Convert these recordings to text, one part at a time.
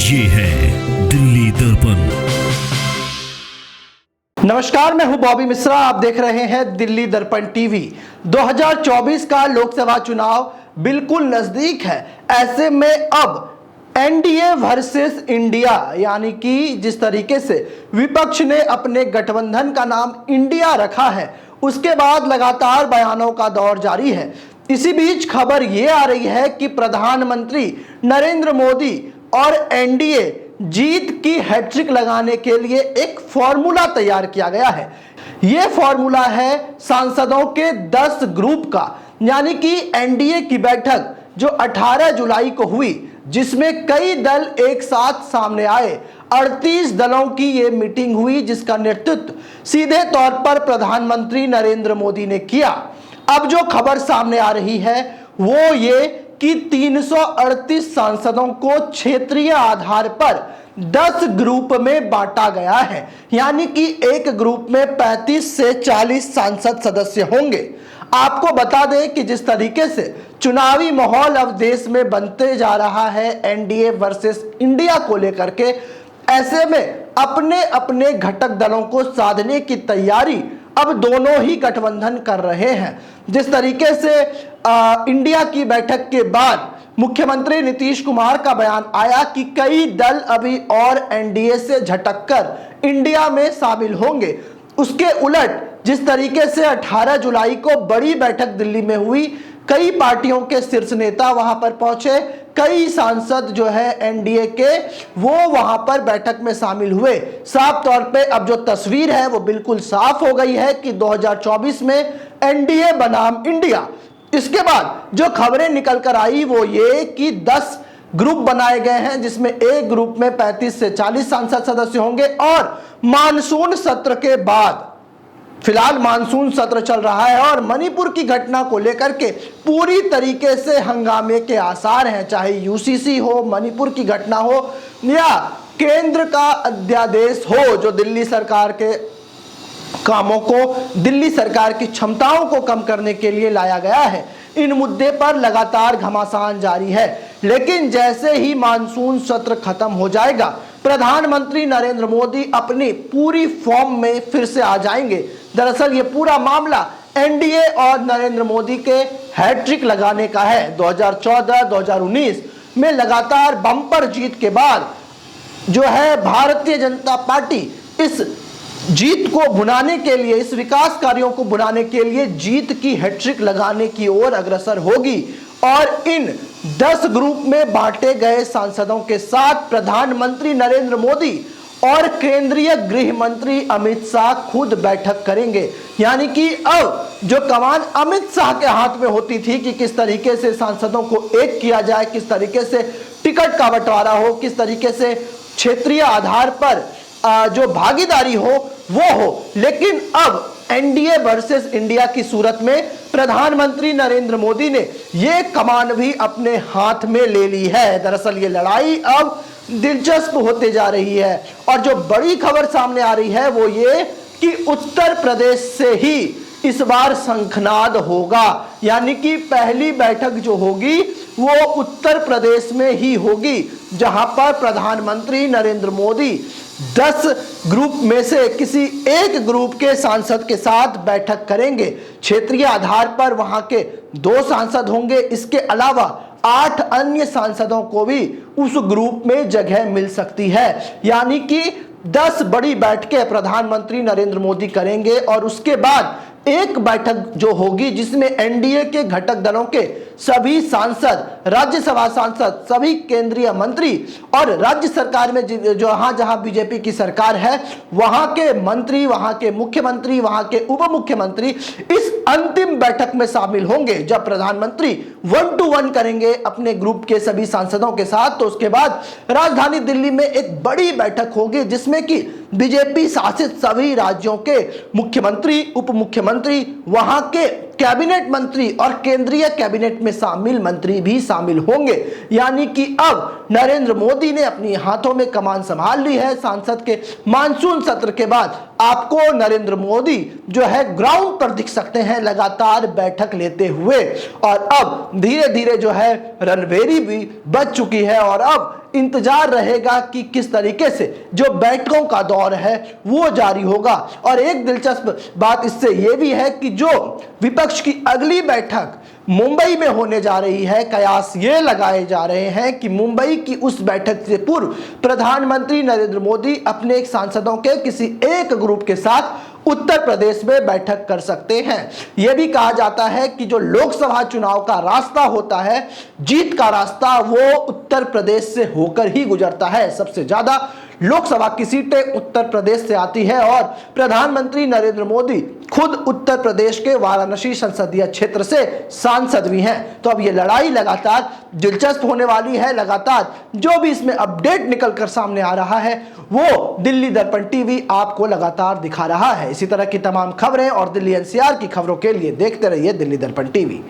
ये है दिल्ली दर्पण। नमस्कार, मैं हूं बॉबी मिश्रा। आप देख रहे हैं दिल्ली दर्पण टीवी। 2024 का लोकसभा चुनाव बिल्कुल नजदीक है। ऐसे में अब एनडीए वर्सेस इंडिया, यानी कि जिस तरीके से विपक्ष ने अपने गठबंधन का नाम इंडिया रखा है, उसके बाद लगातार बयानों का दौर जारी है। इसी बीच खबर यह आ रही है कि प्रधानमंत्री नरेंद्र मोदी और एनडीए जीत की हैट्रिक लगाने के लिए एक फॉर्मूला तैयार किया गया है। यह फॉर्मूला है सांसदों के 10 ग्रुप का, यानी कि एनडीए की बैठक जो 18 जुलाई को हुई, जिसमें कई दल एक साथ सामने आए। 38 दलों की यह मीटिंग हुई, जिसका नेतृत्व सीधे तौर पर प्रधानमंत्री नरेंद्र मोदी ने किया। अब जो खबर सामने आ रही है वो ये कि 338 सांसदों को क्षेत्रीय आधार पर 10 ग्रुप में बांटा गया है, यानी कि एक ग्रुप में 35 से 40 सांसद सदस्य होंगे। आपको बता दें कि जिस तरीके से चुनावी माहौल अब देश में बनते जा रहा है एनडीए वर्सेस इंडिया को लेकर के, ऐसे में अपने अपने घटक दलों को साधने की तैयारी अब दोनों ही गठबंधन कर रहे हैं। जिस तरीके से इंडिया की बैठक के बाद मुख्यमंत्री नीतीश कुमार का बयान आया कि कई दल अभी और एनडीए से झटककर इंडिया में शामिल होंगे, उसके उलट जिस तरीके से 18 जुलाई को बड़ी बैठक दिल्ली में हुई, कई पार्टियों के शीर्ष नेता वहां पर पहुंचे, कई सांसद जो है एनडीए के वो वहां पर बैठक में शामिल हुए। साफ तौर पे अब जो तस्वीर है वो बिल्कुल साफ हो गई है कि 2024 में एनडीए बनाम इंडिया। इसके बाद जो खबरें निकल कर आई वो ये कि 10 ग्रुप बनाए गए हैं, जिसमें एक ग्रुप में 35 से 40 सांसद सदस्य होंगे। और मानसून सत्र के बाद, फिलहाल मानसून सत्र चल रहा है और मणिपुर की घटना को लेकर के पूरी तरीके से हंगामे के आसार हैं, चाहे यूसीसी हो, मणिपुर की घटना हो या केंद्र का अध्यादेश हो जो दिल्ली सरकार के कामों को, दिल्ली सरकार की क्षमताओं को कम करने के लिए लाया गया है। इन मुद्दे पर लगातार घमासान जारी है। लेकिन जैसे ही मानसून सत्र खत्म हो जाएगा, प्रधानमंत्री नरेंद्र मोदी अपनी पूरी फॉर्म में फिर से आ जाएंगे। दरअसल ये पूरा मामला एनडीए और नरेंद्र मोदी के हैट्रिक लगाने का है। 2014-2019 में लगातार बम्पर जीत के बाद जो है भारतीय जनता पार्टी इस जीत को भुनाने के लिए, इस विकास कार्यों को भुनाने के लिए जीत की हैट्रिक लगाने की ओर अग्रसर होगी। और इन 10 ग्रुप में बांटे गए सांसदों के साथ प्रधानमंत्री नरेंद्र मोदी और केंद्रीय गृह मंत्री अमित शाह खुद बैठक करेंगे। यानी कि अब जो कमान अमित शाह के हाथ में होती थी कि किस तरीके से सांसदों को एक किया जाए, किस तरीके से टिकट का बंटवारा हो, किस तरीके से क्षेत्रीय आधार पर जो भागीदारी हो वो हो, लेकिन अब एनडीए वर्सेस इंडिया की सूरत में प्रधानमंत्री नरेंद्र मोदी ने ये कमान भी अपने हाथ में ले ली है। दरअसल ये लड़ाई अब दिलचस्प होते जा रही है। और जो बड़ी खबर सामने आ रही है वो ये कि उत्तर प्रदेश से ही इस बार शंखनाद होगा, यानी कि पहली बैठक जो होगी वो उत्तर प्रदेश में ही होगी, जहां पर प्रधानमंत्री नरेंद्र मोदी 10 ग्रुप में से किसी एक ग्रुप के सांसद के साथ बैठक करेंगे। क्षेत्रीय आधार पर वहां के 2 सांसद होंगे। इसके अलावा 8 अन्य सांसदों को भी उस ग्रुप में जगह मिल सकती है। यानी कि 10 बड़ी बैठकें प्रधानमंत्री नरेंद्र मोदी करेंगे और उसके बाद एक बैठक जो होगी जिसमें एनडीए के घटक दलों के सभी सांसद, राज्यसभा सांसद, सभी केंद्रीय मंत्री और राज्य सरकार में जहां जहां बीजेपी की सरकार है वहां के मंत्री, वहां के मुख्यमंत्री, वहां के उप मुख्यमंत्री इस अंतिम बैठक में शामिल होंगे। जब प्रधानमंत्री 1 to 1 करेंगे अपने ग्रुप के सभी सांसदों के साथ, तो उसके बाद राजधानी दिल्ली में एक बड़ी बैठक होगी जिसमें कि बीजेपी शासित सभी राज्यों के मुख्यमंत्री, उप मुख्यमंत्री, वहां के कैबिनेट मंत्री और केंद्रीय कैबिनेट में शामिल मंत्री भी शामिल होंगे। यानी कि अब नरेंद्र मोदी ने अपनी हाथों में कमान संभाल ली है। सांसद के मानसून सत्र के बाद आपको नरेंद्र मोदी जो है ग्राउंड पर दिख सकते हैं लगातार बैठक लेते हुए, और अब धीरे धीरे जो है रणभेरी भी बच चुकी है और अब इंतजार रहेगा कि किस तरीके से जो बैठकों का दौर है वो जारी होगा। और एक दिलचस्प बात इससे यह भी है कि जो विपक्ष की अगली बैठक मुंबई में होने जा रही है, कयास ये लगाए जा रहे हैं कि मुंबई की उस बैठक से पूर्व प्रधानमंत्री नरेंद्र मोदी अपने एक सांसदों के किसी एक ग्रुप के साथ उत्तर प्रदेश में बैठक कर सकते हैं। यह भी कहा जाता है कि जो लोकसभा चुनाव का रास्ता होता है, जीत का रास्ता, वो उत्तर प्रदेश से होकर ही गुजरता है। सबसे ज्यादा लोकसभा की सीटें उत्तर प्रदेश से आती है और प्रधानमंत्री नरेंद्र मोदी खुद उत्तर प्रदेश के वाराणसी संसदीय क्षेत्र से सांसद भी हैं। तो अब ये लड़ाई लगातार दिलचस्प होने वाली है। लगातार जो भी इसमें अपडेट निकल कर सामने आ रहा है वो दिल्ली दर्पण टीवी आपको लगातार दिखा रहा है। इसी तरह की तमाम खबरें और दिल्ली एनसीआर की खबरों के लिए देखते रहिए दिल्ली दर्पण टीवी।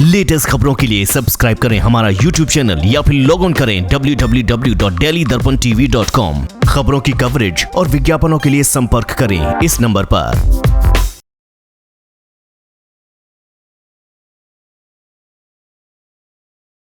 लेटेस्ट खबरों के लिए सब्सक्राइब करें हमारा YouTube चैनल या फिर लॉग ऑन करें www.delhidarpantv.com। खबरों की कवरेज और विज्ञापनों के लिए संपर्क करें इस नंबर पर।